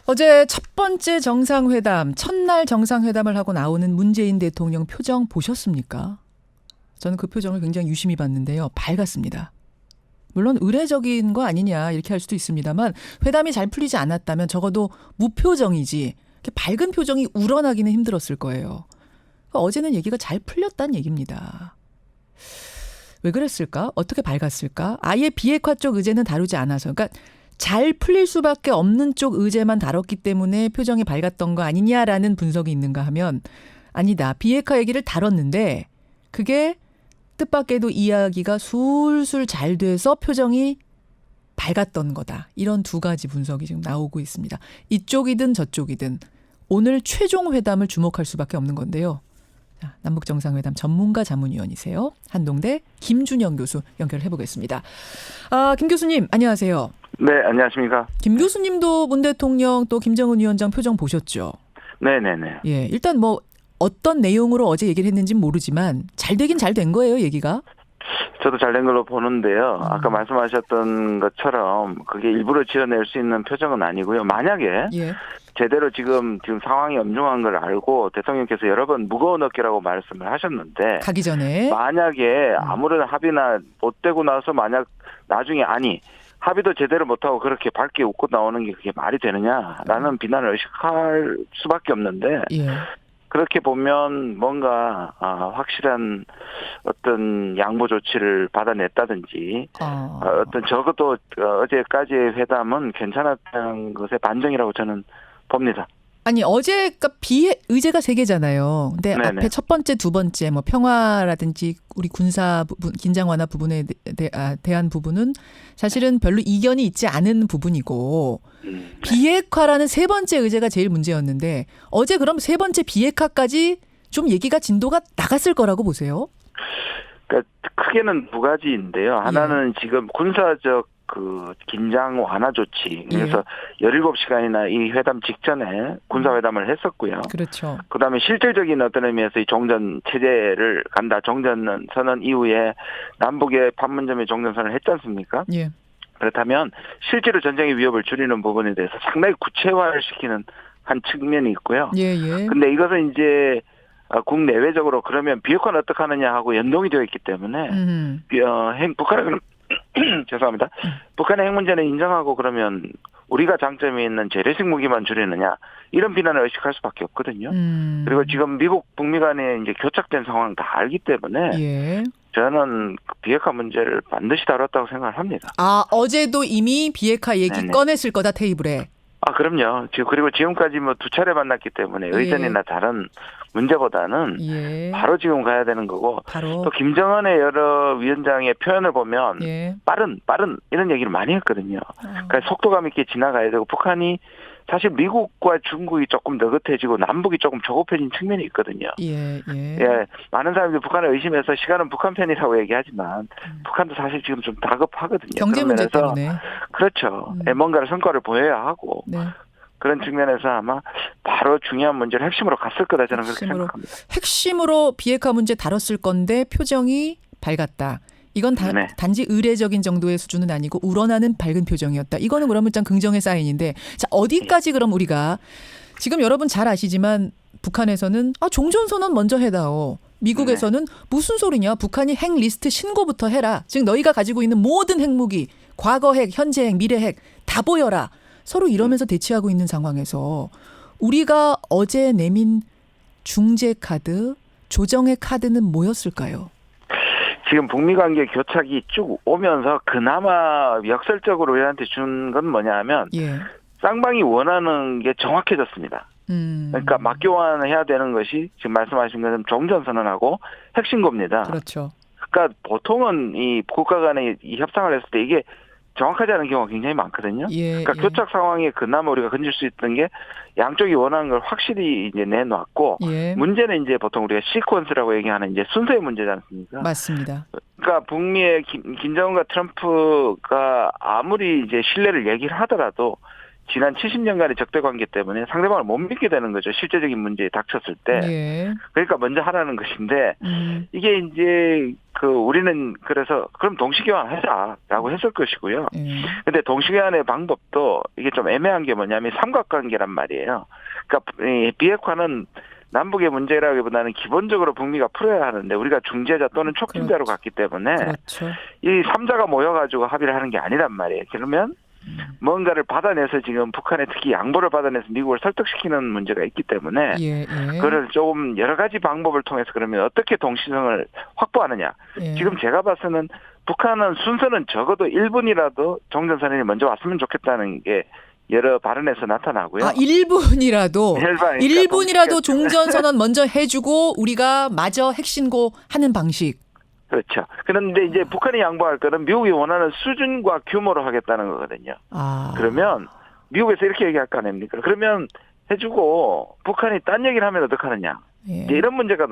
어제 첫 번째 정상회담, 첫날 정상회담을 하고 나오는 문재인 대통령 표정 보셨습니까? 저는 그 표정을 굉장히 유심히 봤는데요. 밝았습니다. 물론 의례적인 거 아니냐 이렇게 할 수도 있습니다만 회담이 잘 풀리지 않았다면 적어도 무표정이지 이렇게 밝은 표정이 우러나기는 힘들었을 거예요. 어제는 얘기가 잘 풀렸다는 얘기입니다. 왜 그랬을까? 어떻게 밝았을까? 아예 비핵화 쪽 의제는 다루지 않아서. 그러니까 잘 풀릴 수밖에 없는 쪽 의제만 다뤘기 때문에 표정이 밝았던 거 아니냐라는 분석이 있는가 하면 아니다. 비핵화 얘기를 다뤘는데 그게 뜻밖에도 이야기가 술술 잘 돼서 표정이 밝았던 거다. 이런 두 가지 분석이 지금 나오고 있습니다. 이쪽이든 저쪽이든 오늘 최종 회담을 주목할 수밖에 없는 건데요. 자, 남북정상회담 전문가 자문위원이세요. 한동대 김준영 교수 연결해 보겠습니다. 김 교수님 안녕하세요. 네, 안녕하십니까. 김 교수님도 문 대통령 또 김정은 위원장 표정 보셨죠? 네네네. 예, 일단 뭐 어떤 내용으로 어제 얘기를 했는지는 모르지만 잘 되긴 잘 된 거예요, 얘기가? 저도 잘 된 걸로 보는데요. 아까 말씀하셨던 것처럼 그게 일부러 지어낼 수 있는 표정은 아니고요. 만약에 예. 제대로 지금 상황이 엄중한 걸 알고 대통령께서 여러 번 무거운 어깨라고 말씀을 하셨는데 가기 전에 만약에 아무런 합의나 못 되고 나서 만약 나중에 합의도 제대로 못하고 그렇게 밝게 웃고 나오는 게 그게 말이 되느냐라는 비난을 의식할 수밖에 없는데 예. 그렇게 보면 뭔가 확실한 어떤 양보 조치를 받아냈다든지 어떤 적어도 어제까지의 회담은 괜찮았다는 것의 반증이라고 저는 봅니다. 아니 어제가 의제가 세 개잖아요. 근데 네네. 앞에 첫 번째, 두 번째 뭐 평화라든지 우리 군사 부분, 긴장 완화 부분에 대한 부분은 사실은 별로 이견이 있지 않은 부분이고 비핵화라는 세 번째 의제가 제일 문제였는데 어제 그럼 세 번째 비핵화까지 좀 얘기가 진도가 나갔을 거라고 보세요? 그러니까 크게는 두 가지인데요. 하나는 지금 군사적 긴장 완화 조치. 그래서 17시간이나 이 회담 직전에 군사회담을 했었고요. 그렇죠. 그다음에 실질적인 어떤 의미에서 이 종전 체제를 간다. 종전 선언 이후에 남북의 판문점에 종전 선언을 했지 않습니까? 예. 그렇다면 실제로 전쟁의 위협을 줄이는 부분에 대해서 상당히 구체화를 시키는 한 측면이 있고요. 예. 근데 이것은 이제 국내외적으로 그러면 비핵화는 어떻게 하느냐 하고 연동이 되어 있기 때문에 북한은 죄송합니다. 북한의 핵 문제는 인정하고 그러면 우리가 장점이 있는 재래식 무기만 줄이느냐 이런 비난을 의식할 수밖에 없거든요. 그리고 지금 미국 북미 간에 이제 교착된 상황 다 알기 때문에 저는 비핵화 문제를 반드시 다뤘다고 생각을 합니다. 어제도 이미 비핵화 얘기 네네. 꺼냈을 거다 테이블에. 그럼요. 그리고 지금까지 뭐 두 차례 만났기 때문에 의전이나 다른 문제보다는 바로 지금 가야 되는 거고 또 김정은의 여러 위원장의 표현을 보면 빠른 이런 얘기를 많이 했거든요. 그러니까 속도감 있게 지나가야 되고 북한이 사실 미국과 중국이 조금 느긋해지고 남북이 조금 조급해진 측면이 있거든요. 많은 사람들이 북한을 의심해서 시간은 북한 편이라고 얘기하지만 북한도 사실 지금 좀 다급하거든요. 경제 문제 때문에. 그렇죠. 뭔가를 성과를 보여야 하고 그런 측면에서 아마 바로 중요한 문제를 핵심으로 갔을 거다 저는 그렇게 생각합니다. 핵심으로 비핵화 문제 다뤘을 건데 표정이 밝았다. 이건 단지 의례적인 정도의 수준은 아니고 우러나는 밝은 표정이었다. 이거는 그러면 좀 긍정의 사인인데 자 어디까지 그럼 우리가 지금 여러분 잘 아시지만 북한에서는 종전선언 먼저 해다오. 미국에서는 무슨 소리냐. 북한이 핵 리스트 신고부터 해라. 즉 너희가 가지고 있는 모든 핵무기 과거 핵, 현재 핵, 미래 핵 다 보여라. 서로 이러면서 대치하고 있는 상황에서 우리가 어제 내민 중재 카드, 조정의 카드는 뭐였을까요? 지금 북미 관계 교착이 쭉 오면서 그나마 역설적으로 우리한테 준 건 뭐냐 하면 쌍방이 원하는 게 정확해졌습니다. 그러니까 맞교환해야 되는 것이 지금 말씀하신 것처럼 종전선언하고 핵신고입니다. 그렇죠. 그러니까 보통은 이 국가 간의 이 협상을 했을 때 이게 정확하지 않은 경우가 굉장히 많거든요. 그러니까 교착 상황에 그나마 우리가 건질 수 있던 게 양쪽이 원하는 걸 확실히 이제 내놨고 문제는 이제 보통 우리가 시퀀스라고 얘기하는 이제 순서의 문제지 않습니까? 맞습니다. 그러니까 북미의 김정은과 트럼프가 아무리 이제 신뢰를 얘기를 하더라도 지난 70년간의 적대 관계 때문에 상대방을 못 믿게 되는 거죠. 실제적인 문제에 닥쳤을 때. 예. 그러니까 먼저 하라는 것인데 이게 이제 우리는 그래서 그럼 동시교환하자라고 했을 것이고요. 근데 동시교환의 방법도 이게 좀 애매한 게 뭐냐면 삼각관계란 말이에요. 그러니까 이 비핵화는 남북의 문제라기보다는 기본적으로 북미가 풀어야 하는데 우리가 중재자 또는 촉진자로 갔기 때문에 그렇죠. 이 3자가 모여가지고 합의를 하는 게 아니란 말이에요. 그러면 뭔가를 받아내서 지금 북한에 특히 양보를 받아내서 미국을 설득시키는 문제가 있기 때문에 그걸 조금 여러 가지 방법을 통해서 그러면 어떻게 동시성을 확보하느냐. 지금 제가 봐서는 북한은 순서는 적어도 1분이라도 종전선언이 먼저 왔으면 좋겠다는 게 여러 발언에서 나타나고요. 1분이라도 그러니까 1분이라도 종전선언 먼저 해주고 우리가 마저 핵신고 하는 방식. 그렇죠. 그런데 이제 북한이 양보할 거는 미국이 원하는 수준과 규모로 하겠다는 거거든요. 그러면 미국에서 이렇게 얘기할 거 아닙니까? 그러면 해주고 북한이 딴 얘기를 하면 어떡하느냐. 이제 이런 문제가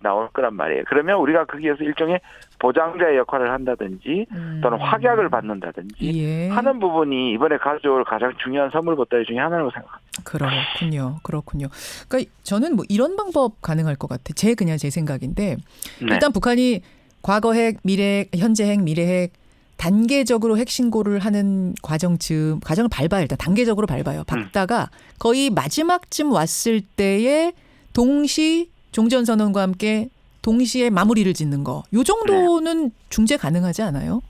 나올 거란 말이에요. 그러면 우리가 거기에서 일종의 보장자의 역할을 한다든지 또는 확약을 받는다든지 하는 부분이 이번에 가져올 가장 중요한 선물 보따리 중에 하나라고 생각합니다. 그렇군요. 그러니까 저는 뭐 이런 방법 가능할 것 같아요. 제 생각인데 일단 북한이 과거 핵, 미래 핵, 현재 핵, 미래 핵 단계적으로 핵 신고를 하는 과정을 밟아요. 일단 단계적으로 밟아요. 밟다가 거의 마지막쯤 왔을 때에 동시 종전선언과 함께 동시에 마무리를 짓는 거. 요 정도는 중재 가능하지 않아요?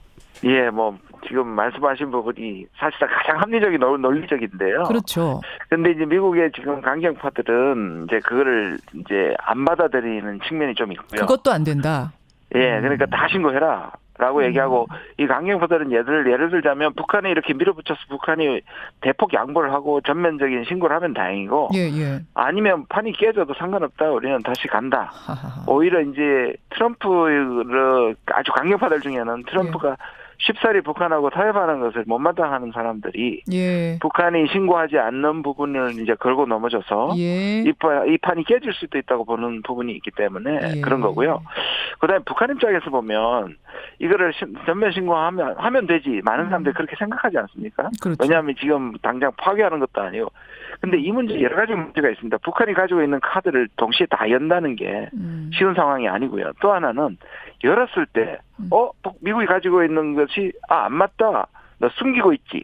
예, 뭐 지금 말씀하신 부분이 사실상 가장 합리적인 논리적인데요. 그렇죠. 근데 이제 미국의 지금 강경파들은 이제 그거를 이제 안 받아들이는 측면이 좀 있고요. 그것도 안 된다. 예, 그러니까 다 신고해라. 라고 얘기하고 이 강경파들은 예를 들자면 북한에 이렇게 밀어붙여서 북한이 대폭 양보를 하고 전면적인 신고를 하면 다행이고 아니면 판이 깨져도 상관없다. 우리는 다시 간다. 오히려 이제 트럼프를 아주 강경파들 중에는 트럼프가 쉽사리 북한하고 타협하는 것을 못마땅하는 사람들이 북한이 신고하지 않는 부분을 이제 걸고 넘어져서 이 판이 깨질 수도 있다고 보는 부분이 있기 때문에 그런 거고요. 그다음에 북한 입장에서 보면 이거를 전면 신고하면 되지. 많은 사람들이 그렇게 생각하지 않습니까? 그렇죠. 왜냐하면 지금 당장 파괴하는 것도 아니고. 근데 이 문제 여러 가지 문제가 있습니다. 북한이 가지고 있는 카드를 동시에 다 연다는 게 쉬운 상황이 아니고요. 또 하나는 열었을 때 미국이 가지고 있는 것이 안 맞다. 너 숨기고 있지.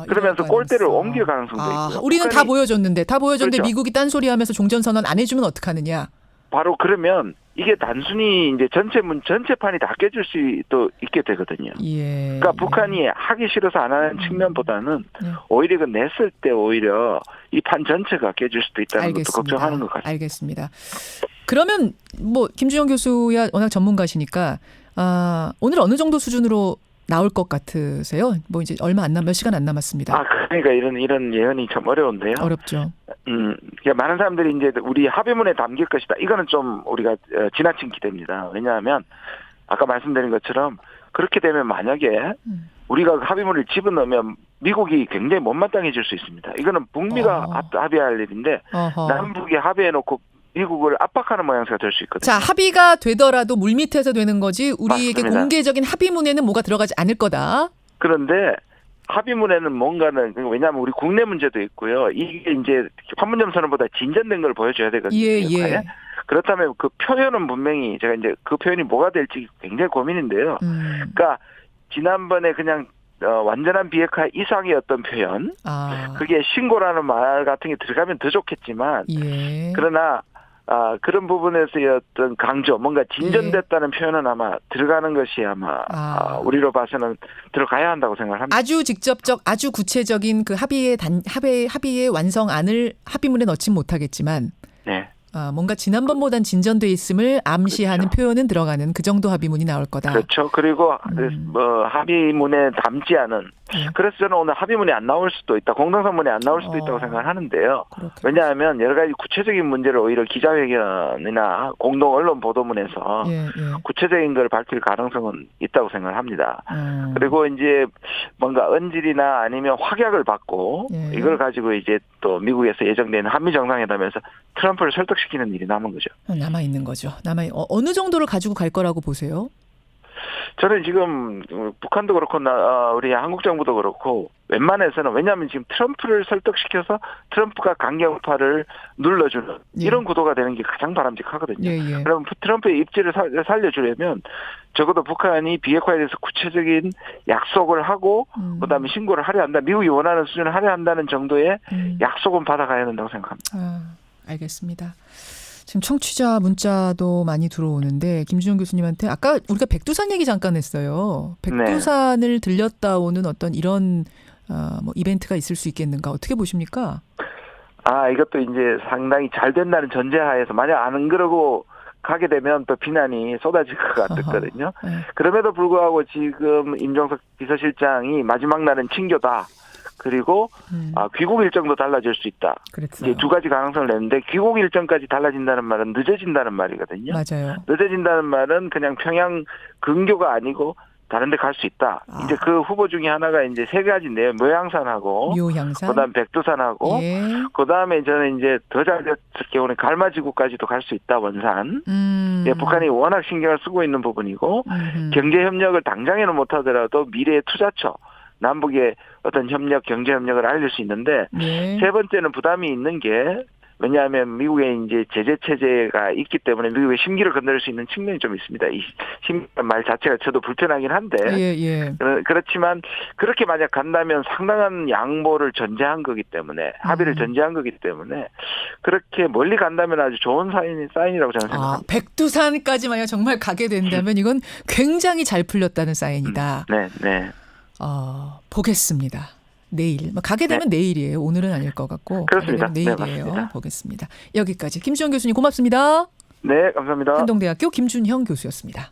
그러면서 꼴대를 옮길 가능성도 있고요. 우리는 다 보여줬는데 그렇죠. 미국이 딴소리하면서 종전선언 안 해주면 어떡하느냐. 바로 그러면 이게 단순히 이제 전체판이 다 깨질 수도 있게 되거든요. 그러니까 북한이 하기 싫어서 안 하는 측면보다는 오히려 그 냈을 때 오히려 이 판 전체가 깨질 수도 있다는 것도 걱정하는 것 같습니다. 알겠습니다. 그러면 뭐 김준영 교수야 워낙 전문가시니까 오늘 어느 정도 수준으로 나올 것 같으세요? 뭐 이제 몇 시간 안 남았습니다. 그러니까 이런 예언이 참 어려운데요. 어렵죠. 그러니까 많은 사람들이 이제 우리 합의문에 담길 것이다. 이거는 좀 우리가 지나친 기대입니다. 왜냐하면 아까 말씀드린 것처럼 그렇게 되면 만약에 우리가 합의문을 집어넣으면 미국이 굉장히 못마땅해질 수 있습니다. 이거는 북미가 합의할 일인데 남북이 합의해놓고 미국을 압박하는 모양새가 될 수 있거든요. 자, 합의가 되더라도 물밑에서 되는 거지 우리에게 맞습니다. 공개적인 합의문에는 뭐가 들어가지 않을 거다. 그런데 합의문에는 뭔가는 왜냐하면 우리 국내 문제도 있고요. 이게 이제 판문점 선언보다 진전된 걸 보여줘야 되거든요. 그렇다면 그 표현은 분명히 제가 이제 그 표현이 뭐가 될지 굉장히 고민인데요. 그러니까 지난번에 그냥 완전한 비핵화 이상의 어떤 표현, 그게 신고라는 말 같은 게 들어가면 더 좋겠지만, 그러나 그런 부분에서의 어떤 강조, 뭔가 진전됐다는 표현은 아마 들어가는 것이 아마 우리로 봐서는 들어가야 한다고 생각합니다. 아주 직접적, 아주 구체적인 그 합의의 완성안을 합의문에 넣지 못하겠지만, 뭔가 지난번보단 진전돼 있음을 암시하는 표현은 들어가는 그 정도 합의문이 나올 거다. 그렇죠. 그리고 뭐 합의문에 담지 않은 그래서 저는 오늘 합의문이 안 나올 수도 있다. 공동선문이 안 나올 수도 있다고 생각을 하는데요. 왜냐하면 여러 가지 구체적인 문제를 오히려 기자회견이나 공동 언론 보도문에서 구체적인 걸 밝힐 가능성은 있다고 생각을 합니다. 그리고 이제 뭔가 언질이나 아니면 확약을 받고 이걸 가지고 이제 또 미국에서 예정된 한미 정상회담에서 트럼프를 설득시키는 일이 남은 거죠. 남아 있는 거죠. 어느 정도를 가지고 갈 거라고 보세요? 저는 지금 북한도 그렇고 우리 한국 정부도 그렇고 웬만해서는 왜냐하면 지금 트럼프를 설득시켜서 트럼프가 강경파를 눌러주는 이런 구도가 되는 게 가장 바람직하거든요. 그럼 트럼프의 입지를 살려주려면 적어도 북한이 비핵화에 대해서 구체적인 약속을 하고 그다음에 신고를 하려 한다. 미국이 원하는 수준을 하려 한다는 정도의 약속은 받아가야 된다고 생각합니다. 알겠습니다. 지금 청취자 문자도 많이 들어오는데 김준영 교수님한테 아까 우리가 백두산 얘기 잠깐 했어요. 백두산을 들렸다 오는 어떤 이런 뭐 이벤트가 있을 수 있겠는가 어떻게 보십니까? 이것도 이제 상당히 잘 된다는 전제하에서 만약 안 그러고 가게 되면 또 비난이 쏟아질 것 같거든요. 그럼에도 불구하고 지금 임종석 비서실장이 마지막 날은 친교다. 그리고 귀국 일정도 달라질 수 있다. 그랬어요. 이제 두 가지 가능성을 냈는데 귀국 일정까지 달라진다는 말은 늦어진다는 말이거든요. 맞아요. 늦어진다는 말은 그냥 평양 근교가 아니고 다른 데 갈 수 있다. 이제 그 후보 중에 하나가 이제 세 가지인데요. 묘향산하고 그다음 백두산하고 그다음에 저는 이제 더 잘 됐을 경우는 갈마지구까지도 갈 수 있다. 원산. 북한이 워낙 신경을 쓰고 있는 부분이고 경제 협력을 당장에는 못 하더라도 미래의 투자처 남북의 어떤 협력, 경제 협력을 알릴 수 있는데 세 번째는 부담이 있는 게 왜냐하면 미국의 이제 제재 체제가 있기 때문에 미국의 심기를 건드릴 수 있는 측면이 좀 있습니다. 이 심기란 말 자체가 저도 불편하긴 한데 그렇지만 그렇게 만약 간다면 상당한 양보를 전제한 거기 때문에 합의를 전제한 거기 때문에 그렇게 멀리 간다면 아주 좋은 사인이라고 저는 생각합니다. 백두산까지 만약 정말 가게 된다면 이건 굉장히 잘 풀렸다는 사인이다. 네. 보겠습니다. 내일. 가게 되면 내일이에요. 오늘은 아닐 것 같고. 그렇습니다. 내일이에요. 보겠습니다. 여기까지 김준형 교수님 고맙습니다. 네, 감사합니다. 한동대학교 김준형 교수였습니다.